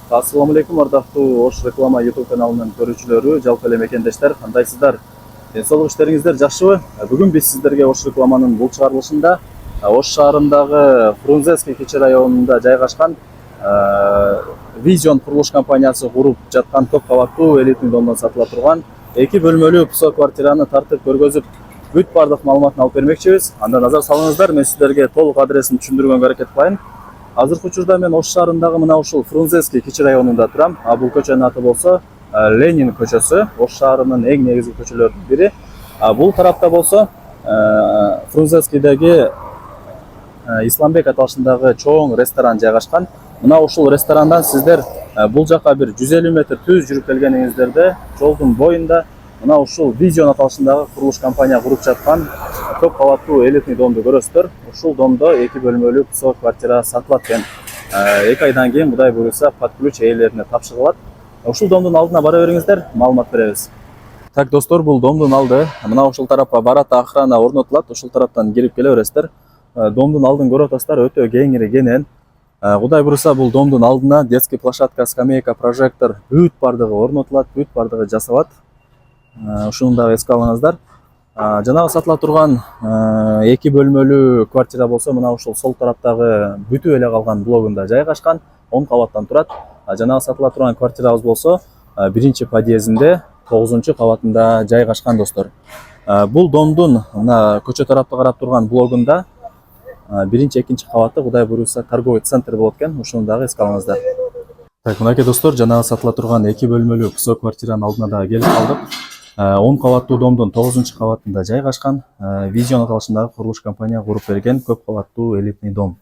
Assalamu alaikum ардактуу Ош реклама YouTube каналынын көрүүчүлөрү, жалпы эле мекендештер, кандайсыздар? Ден соолук işleriңиздер жакшыбы? Бүгүн биз сиздерге Ош рекламанын бул чыгарылышында Ош шаарындагы Фрунзенский кечи районунда жайгашкан Vision курулуш компаниясы куруп жаткан көп кабаттуу элитный домдон сатыла турган 2 бөлмөлүү псо квартираны тартып көргөзүп, бүт бардык маалыматын алып бермекчибиз. Анда назар салыңыздар, мен сиздерге толук адресин түшүндүргөнгө аракет кылайын. Азыркы учурда мен Ош шаарындагы мына ушул Фрунзенский кечи районунда турам. Бул көчөнүн аты болсо Ленин көчөсү, Ош шаарынын эң негизги көчөлөрүнүн бири. Бул тарапта болсо Фрунзенскийдеги Исламбек аталышындагы чоң ресторан жайгашкан. Мына ушул ресторандан сиздер бул жака бир 150 метр түз жүрүп келгениңиздерде жолдун боюнда мына ушул Vision аталышындагы курулуш компания куруп жаткан көп кабаттуу элитный домду көрөсүздөр. Ушул домдо 2 бөлмөлүү псо квартира сатылат экен. 2 айдан кийин Кудай буйруса под ключ ээлерине тапшырылат. Ушул домдун алдына бара бериңиздер, маалымат беребиз. Так достор, бул домдун алды. Мына ушул тарапка барат охрана орнотулат. Ушул тараптан кирип келе бересиздер. Домдун алдын көрүп атасыздар, өтө кеңири кенен. Кудай буйруса бул домдун алдына детский площадка, скамейка, прожектор бүт бардыгы орнотулат, бүт бардыгы жасалат. Ушуну дагы эске алыңыздар. Жанагы сатыла турган 2 бөлмөлүү квартира болсо мына ушул сол тараптагы бүтүп эле калган блогунда жайгашкан, 10 кабаттан турат. Жанагы сатыла турган квартирабыз болсо 1-чи подъездинде 9-чу кабатында жайгашкан достор. Бул домдун мына көчө тарапты карап турган блогунда 1-чи, 2-чи кабатты Кудай буйруса торговый центр болот экен. Ушуну дагы эске алыңыздар. Так, мынакей достор, жанагы сатыла турган 2 бөлмөлүү псо квартиранын алдына дагы келип калдык. 10 кабаттуу домдун 9-чу кабатында жайгашкан Vision аталышындагы курулуш компания куруп берген көп кабаттуу элитный дом.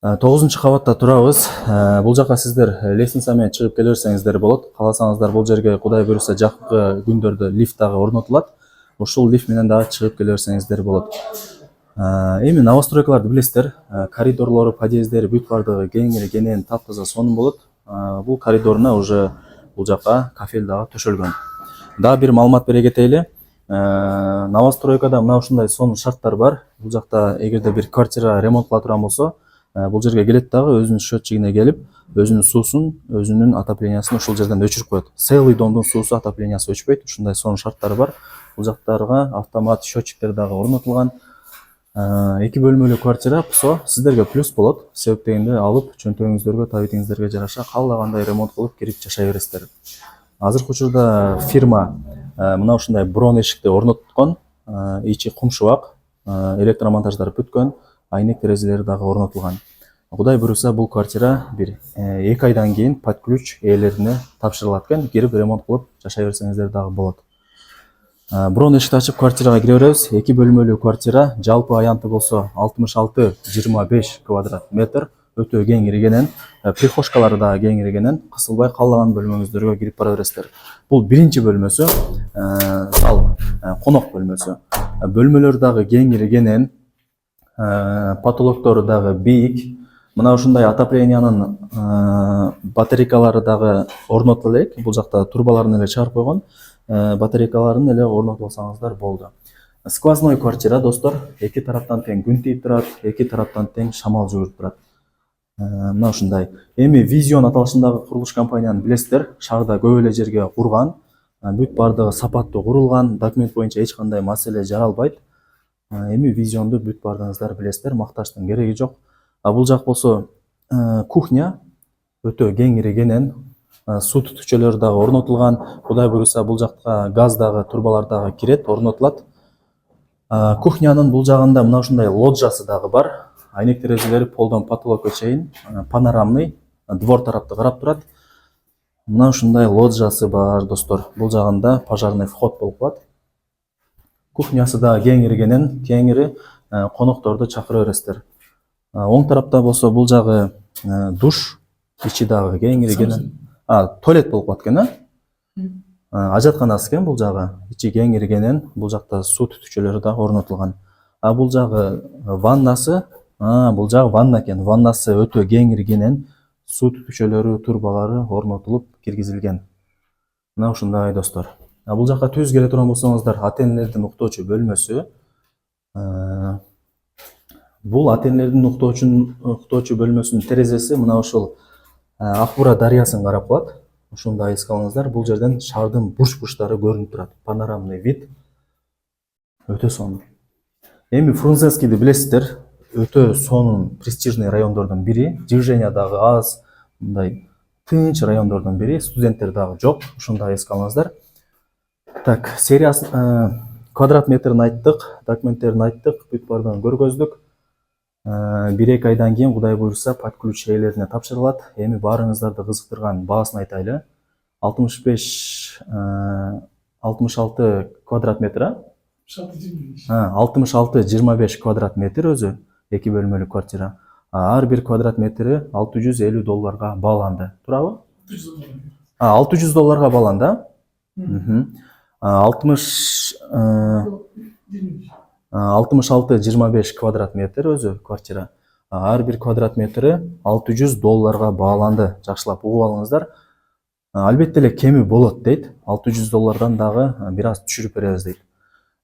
9-чу кабатта турабыз. Бул жака сиздер лестница менен чыгып келе берсеңиздер болот. Кааласаңыздар бул жерге Кудай буйруса жакынкы күндөрдө лифт дагы орнотулат. Ушул лифт менен дагы чыгып келе берсеңиздер болот. Эми новостройкаларды билесиздер. Коридорлору, подъезддери бүт бардыгы кеңири кенен таптаза сонун болот. Бул коридоруна уже бул жака кафель дагы төшөлгөн. Дагы бир маалымат бере кетели. Новостройкада мына ушундай сонун шарттар бар. Бул жакта эгерде бир квартира ремонт кыла турган болсо, бул жерге келет дагы өзүнүн счетчигине келип, өзүнүн суусун, өзүнүн отоплениясын ушул жерден өчүрүп коет. Целый домдун суусу, отоплениясы өчпөйт. Ушундай сонун шарттары бар. Бул жактарга автомат счетчиктер дагы орнотулган. 2 бөлмөлүү квартира псо сиздерге плюс болот. Себеп дегенде алып чөнтөгүңүздөргө, табитиңиздерге жараша каалагандай ремонт кылып кирип жашай бересиздер. Азыркы учурда фирма мына ушундай брон эшикти орноткон, ичи кумшубак, электромонтаждар бүткөн, айнек терезелери дагы орнотулган. Кудай буйруса бул квартира бир 2 айдан кийин под ключ ээлерине тапшырылат экен. Кирип ремонт кылып жашай берсеңиздер дагы болот. Брон эшикти ачып квартирага кире беребиз. 2 бөлмөлүү квартира, жалпы аянты болсо 66-25 квадрат метр. Өтө кеңири кенен, прихожкалары дагы кеңири кенен, кысылбай каалаган бөлмөңүздөргө кирип бара бересиздер. Бул 1-чи бөлмөсү, ал конок бөлмөсү. Бөлмөлөр дагы кеңири кенен, потолоктору дагы бийик. Мына ушундай отоплениянын батарейкалары дагы орнотула элек. Бул жакта турбаларын эле чыгарып койгон. Батарейкаларын эле орнотуп алсаңыздар болду. Сквозной квартира достор, 2 тараптан тең күн тийип турат, 2 тараптан тең шамал жүгүрүп турат. Мына ушундай. Эми Vision аталышындагы курулуш компанияны билесиздер, шаарда көп эле жерге курган, бүт бардыгы сапаттуу курулган, документ боюнча эч кандай маселе жаралбайт. Эми Vision'ду бүт бардыгыңыздар билесиздер, макташтын кереги жок. Бул жак болсо кухня өтө кеңири кенен, суу түтүкчөлөрү дагы орнотулган. Кудай буйруса бул жакка газ дагы, турбалар дагы кирет, орнотулат. Кухнянын бул жагында мына ушундай лоджиясы дагы бар. Айнек терезелери полдон потолокко чейин панорамный, двор тарапты карап турат. Мына ушундай лоджиясы бар достор. Бул жагында пожарный вход болуп калат. Кухнясы дагы кеңири кенен, кеңири конокторду чакыра бересиздер. Оң тарапта болсо бул жагы душ, ичи дагы кеңири кенен. Туалет болуп калат экен, ажатканасы экен бул жагы. Ичи кеңири кенен, бул жакта суу түтүкчөлөрү дагы орнотулган. Бул жагы ваннасы, бул жагы ванна экен. Ваннасы өтө кеңири кенен, суу түтүкчөлөрү, турбалары орнотулуп киргизилген. Мына ушундай достор. Бул жакка түз келе турган болсоңуздар, ата-энелердин уктоочу бөлмөсү. Бул ата-энелердин уктоочу бөлмөсүнүн терезеси мына ушул Ак Бура дарыясын карап калат. Ушундай эске алыңыздар. Бул жерден шаардын бурч-бурчтары көрүнүп турат. Панорамный вид. Өтө сонун. Эми Фрунзенскийди билесиздер. Өтө сонун престижный райондордун бири. Движение дагы аз, мындай тынч райондордун бири. Студенттер дагы жок. Ушундай эске алыңыздар. Так, сериясын, квадрат метрин айттык, документтерин айттык, бүт бардыгын көргөздүк. 1-2 айдан кийин Кудай буйрса под ключ ээлерине тапшырылат. Эми баарыңыздарды кызыктырган баасын айтайлы. 66 квадрат метр, 66-25 квадрат метр өзү 2 бөлмөлүү квартира. Ар бир квадрат метри $650 бааланды. Туурабы? $600 бааланды. 66-25 квадрат метр өзү квартира. Ар бир квадрат метри $600 бааланды. Жакшылап угуп алыңыздар. Албетте эле кеми болот дейт. $600 дагы бир аз түшүрүп беребиз дейт.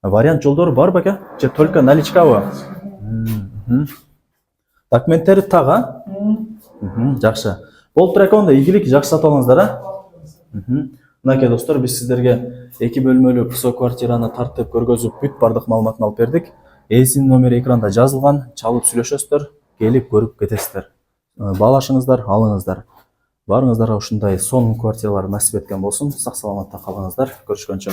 Вариант жолдору бар беке? Же только наличкабы? Документтери тага? Жакшы. Болуп тура экен, онда ийгилик, жакшы сатып алыңыздар, а? Мынакей достор, биз сиздерге 2 бөлмөлүү ПСО квартираны тартып көргөзүп бүт бардык маалыматын алып бердик. Ээсинин номери экранда жазылган, чалып сүйлөшөсүздөр, келип көрүп кетесиздер. Баалашыңыздар, алыңыздар. Барыңыздарга ушундай сонун квартиралар насип эткен болсун. Сак саламатта калыңыздар. Көрүшкөнчө.